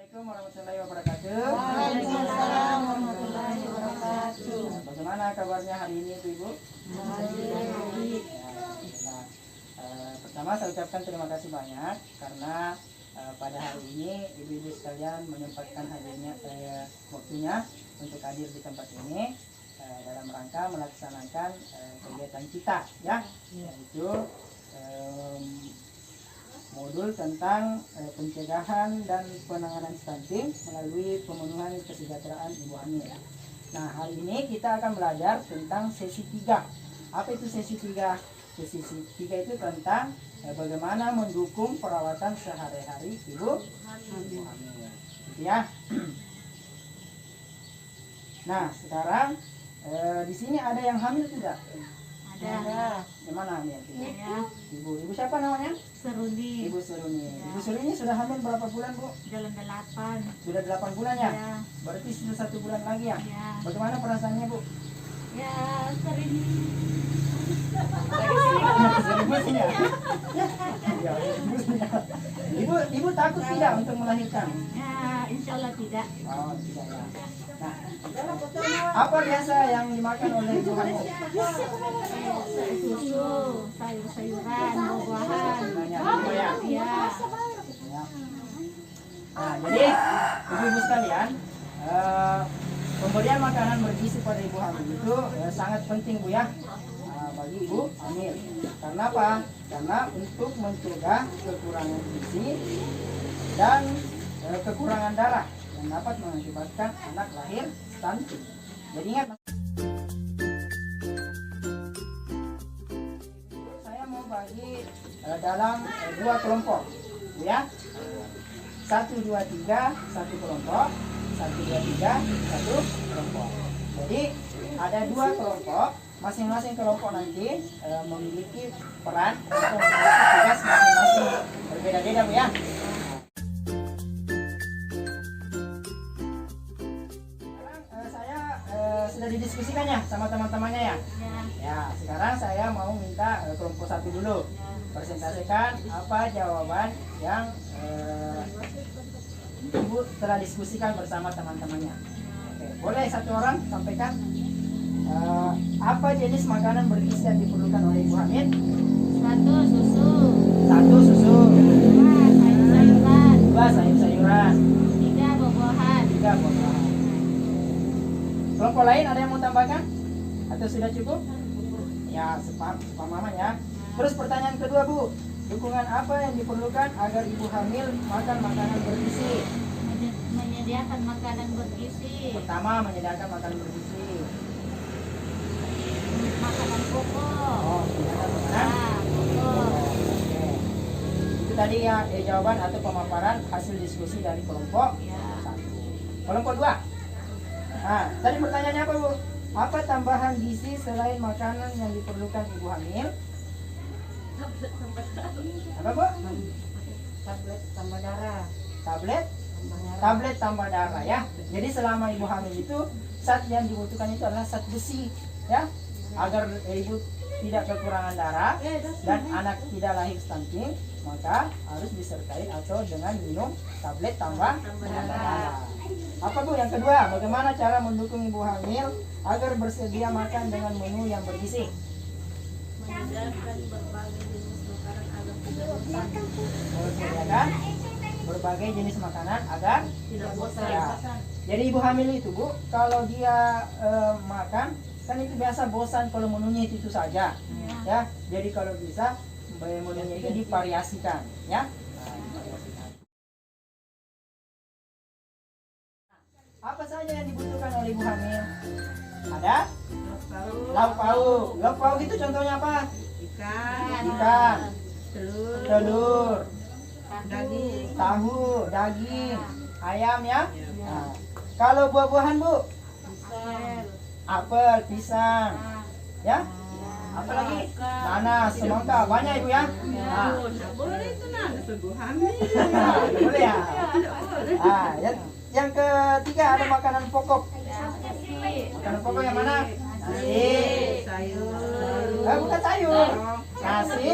Assalamualaikum warahmatullahi wabarakatuh. Waalaikumsalam warahmatullahi wabarakatuh. Bagaimana kabarnya hari ini Ibu? Baik. Pertama saya ucapkan terima kasih banyak karena pada hari ini ibu-ibu sekalian menyempatkan waktunya untuk hadir di tempat ini dalam rangka melaksanakan kegiatan kita, ya, yaitu modul tentang pencegahan dan penanganan stunting melalui pemenuhan kesejahteraan ibu hamil. Nah, hari ini kita akan belajar tentang sesi 3. Apa itu sesi 3? Sesi 3 itu tentang bagaimana mendukung perawatan sehari-hari ibu hamil. Gitu ya. Nah, sekarang di sini ada yang hamil tidak? Ada. Di mana hamil? Ya. Ibu siapa namanya? Seruni. Ibu Seruni. Ya. Ibu Seruni sudah hamil berapa bulan, Bu? Jalan 8. Sudah 8 bulan ya? Ya. Berarti sudah 1 bulan lagi ya? Ya. Bagaimana perasaannya, Bu? Ya sering. Sering pusing ya? Ya, pusing ya. Ibu takut tidak untuk melahirkan? Ya insya Allah tidak. Oh, tidak ya. Nah, apa biasa yang dimakan oleh ibu hamil? Susu, sayur-sayuran, buah-buahan. Banyak ibu ya? Ya. Ya. Nah, jadi ibu-ibu sekalian, pemberian makanan bergizi pada ibu hamil itu sangat penting, Bu, ya, bagi ibu hamil. Karena apa? Karena untuk mencegah kekurangan gizi dan kekurangan darah yang dapat mengakibatkan anak lahir stunting. Jadi ingat, saya mau bagi dalam 2 kelompok, ya. 1, 2, 3, 1 kelompok, 1, 2, 3, 1 kelompok. Jadi ada 2 kelompok, masing-masing kelompok nanti memiliki peran atau memiliki tugas masing-masing berbeda-beda, Bu, ya. Sekarang saya sudah didiskusikan ya sama teman-temannya ya. Ya, sekarang saya mau minta kelompok 1 dulu presentasikan apa jawaban yang Ibu telah diskusikan bersama teman-temannya. Oke, boleh 1 orang sampaikan apa jenis makanan bergizi yang diperlukan oleh ibu hamil? 1 susu. 1 susu. 2 sayur-sayuran. 2 sayur-sayuran. 3 buah-buahan. 3 buah-buahan. Kelompok lain ada yang mau tambahkan? Atau sudah cukup? Ya, sepamaman ya. Terus pertanyaan kedua, Bu. Dukungan apa yang diperlukan agar ibu hamil makan makanan bergizi? Menyediakan makanan bergizi. Pertama, menyediakan makanan bergizi. Makanan pokok. Oh, menyediakan makanan. Pokok. Oke. Itu tadi ya jawaban atau pemaparan hasil diskusi dari kelompok Ya. 1. Kelompok 2. Nah, tadi pertanyaannya apa, Bu? Apa tambahan gizi selain makanan yang diperlukan ibu hamil? Apa, Bu? Tablet tambah darah. Tablet tambah darah, ya. Jadi selama ibu hamil itu zat yang dibutuhkan itu adalah zat besi, ya, agar ibu tidak kekurangan darah dan anak tidak lahir stunting, maka harus disertai atau dengan minum tablet tambah darah. Apa, Bu, yang kedua? Bagaimana cara mendukung ibu hamil agar bersedia makan dengan menu yang bergizi? Menyediakan berbagai jenis makanan agar tidak bosan. Menyediakan berbagai jenis makanan agar Tidak bosan. ya. Jadi ibu hamil itu, Bu, kalau dia makan kan itu biasa bosan kalau menunya itu saja, ya. Jadi kalau bisa menunya itu divariasikan, ya. Nah, divariasikan. Apa saja yang dibutuhkan oleh ibu hamil? Ada lauk pauk. Lauk pauk itu contohnya apa? Ikan, telur, Daging. tahu, daging, ayam, ya. Nah, kalau buah-buahan, Bu, apel, pisang, ya. Apa lagi? Nanas, semangka, banyak, Ibu, ya. Nah, Boleh itu nak seguhan. boleh ya. Nah, yang ketiga ada makanan pokok. Makanan pokok yang mana? Nasi. Sayur. Bukan sayur. Nasi,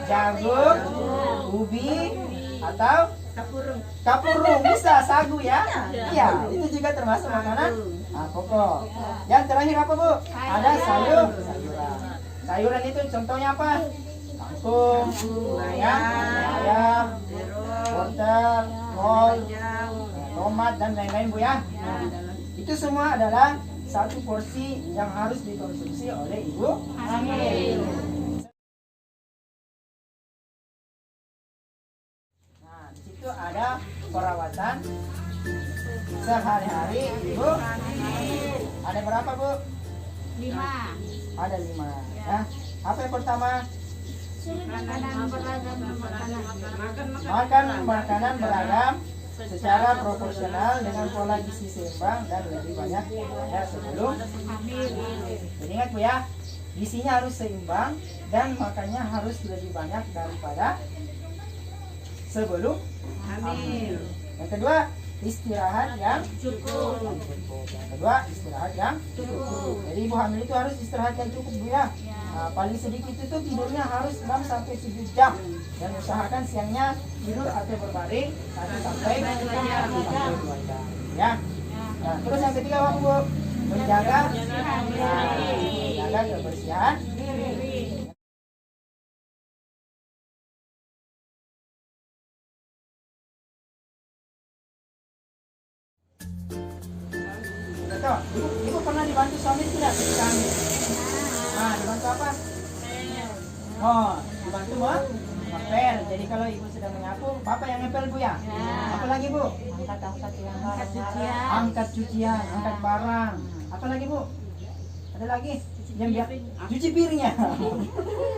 jagung, ubi, atau Kapurung. Kapurung bisa, sagu ya? Iya, itu juga termasuk makanan pokok. Yang terakhir apa Bu? Ada sayuran. Sayuran itu contohnya apa? Kangkung, ayam, wortel, kol, tomat dan lain-lain Bu ya. Itu semua adalah satu porsi yang harus dikonsumsi oleh ibu hamil. Nah, di situ ada perawatan sehari-hari ibu hamil. Ada berapa Bu? 5. Ada 5. Ya. Apa yang pertama? Makanan beragam makanan. Makan makanan beragam secara proporsional dengan pola gizi seimbang dan lebih banyak pada sebelum hamil. Jadi ingat Bu ya, gizinya harus seimbang dan makannya harus lebih banyak daripada sebelum hamil. Yang kedua, istirahat yang cukup. Yang kedua, istirahat yang cukup. Jadi ibu hamil itu harus istirahat yang cukup Bu ya. Nah, paling sedikit itu tidurnya harus 6 sampai 7 jam dan usahakan siangnya tidur atau berbaring 1 sampai 2 jam ya. Nah, terus yang ketiga apa Bu? Menjaga kebersihan diri. Betul. Ibu pernah dibantu suami tidak? Kami. Nah, dibantu apa? Oh, dibantu ngepel. Jadi kalau ibu sedang menyapu, bapak yang ngepel Bu ya? Apa lagi Bu? Angkat cucian, angkat barang. Apa lagi Bu? Ada lagi? Yang biasa cuci piringnya.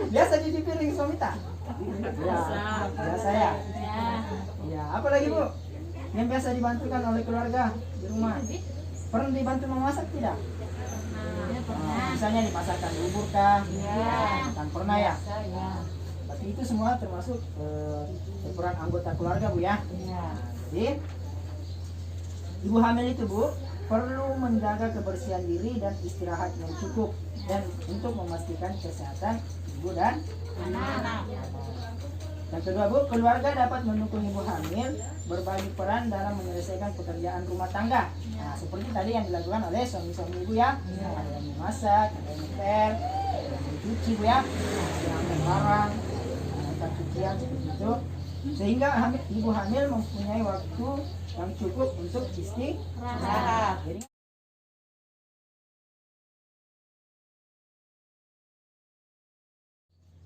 Biasa cuci piring suami tak? Ya, biasa ya. Ya, apa lagi Bu? Yang biasa dibantukan oleh keluarga di rumah. Pernah dibantu memasak tidak? Misalnya dipasarkan bubur kah? Kan pernah ya? Tapi itu semua termasuk peran anggota keluarga Bu ya. Jadi ibu hamil itu Bu perlu menjaga kebersihan diri dan istirahat yang cukup dan untuk memastikan kesehatan ibu dan anak. Yang kedua Bu, keluarga dapat mendukung ibu hamil berbagi peran dalam menyelesaikan pekerjaan rumah tangga. Nah, seperti tadi yang dilakukan oleh suami-suami ibu ya. Ada yang memasak, ada yang ngepel, ada yang mencuci Bu ya, ada yang angkat barang, angkat cucian seperti itu. Sehingga ibu hamil mempunyai waktu yang cukup untuk istirahat. Jadi,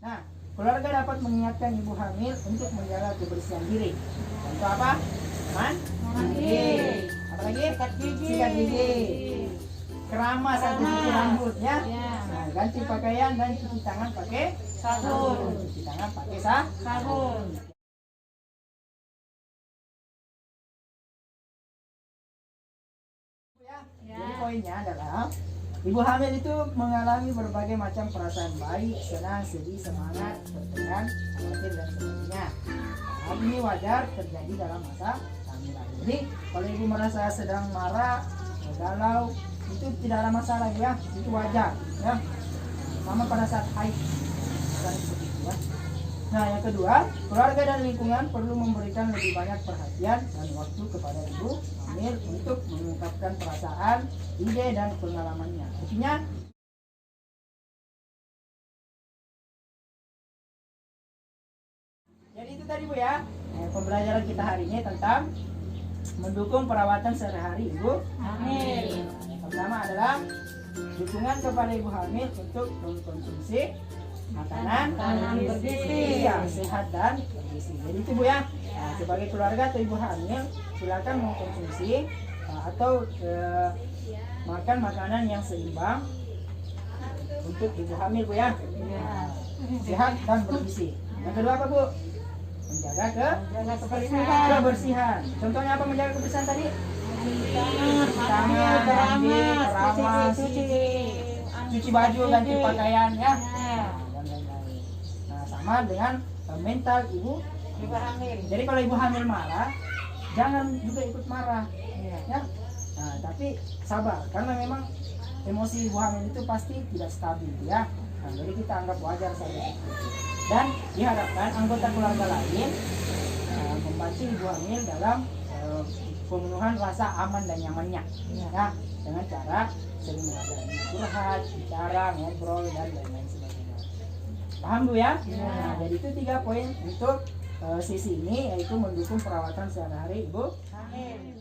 nah, keluarga dapat mengingatkan ibu hamil untuk menjaga kebersihan diri. Contoh apa? Mandi. Apalagi? Sikat gigi. Keramas atau cuci rambut ya. Nah, ganti pakaian dan cuci tangan pakai sabun. Cuci tangan pakai sabun. Jadi poinnya adalah ibu hamil itu mengalami berbagai macam perasaan baik, senang, sedih, semangat, bertegan, khawatir dan sebagainya. Hal ini wajar terjadi dalam masa kehamilan. Jadi kalau ibu merasa sedang marah, galau, itu tidak ada masalah ya, itu wajar ya. Sama pada saat haid, seperti itu ya. Nah yang kedua, keluarga dan lingkungan perlu memberikan lebih banyak perhatian dan waktu kepada ibu hamil untuk mengungkapkan perasaan, ide dan pengalamannya. Artinya jadi itu tadi Bu ya, pembelajaran kita hari ini tentang mendukung perawatan sehari-hari ibu hamil. Yang pertama adalah dukungan kepada ibu hamil untuk mengkonsumsi makanan bergizi yang sehat dan bergizi. Jadi itu Bu ya. Nah, sebagai keluarga atau ibu hamil silakan mengkonsumsi atau makan makanan yang seimbang untuk ibu hamil Bu ya. Sehat dan bergizi. Yang kedua apa Bu? Menjaga kebersihan. Contohnya apa menjaga kebersihan tadi? Tangan, keramas, cuci baju, ganti pakaian ya. Nah, sama dengan mental ibu hamil. Jadi kalau ibu hamil marah, jangan juga ikut marah, ya. Nah, tapi sabar karena memang emosi ibu hamil itu pasti tidak stabil, ya. Nah, jadi kita anggap wajar saja. Dan diharapkan anggota keluarga lain membantu pancing ibu hamil dalam pemenuhan rasa aman dan nyamannya. Ya, dengan cara sering mengajari curhat, bicara, ngobrol dan lain-lain sebagainya. Paham Bu ya? Nah, jadi itu 3 poin untuk sisi ini, yaitu mendukung perawatan sehari-hari ibu hamil.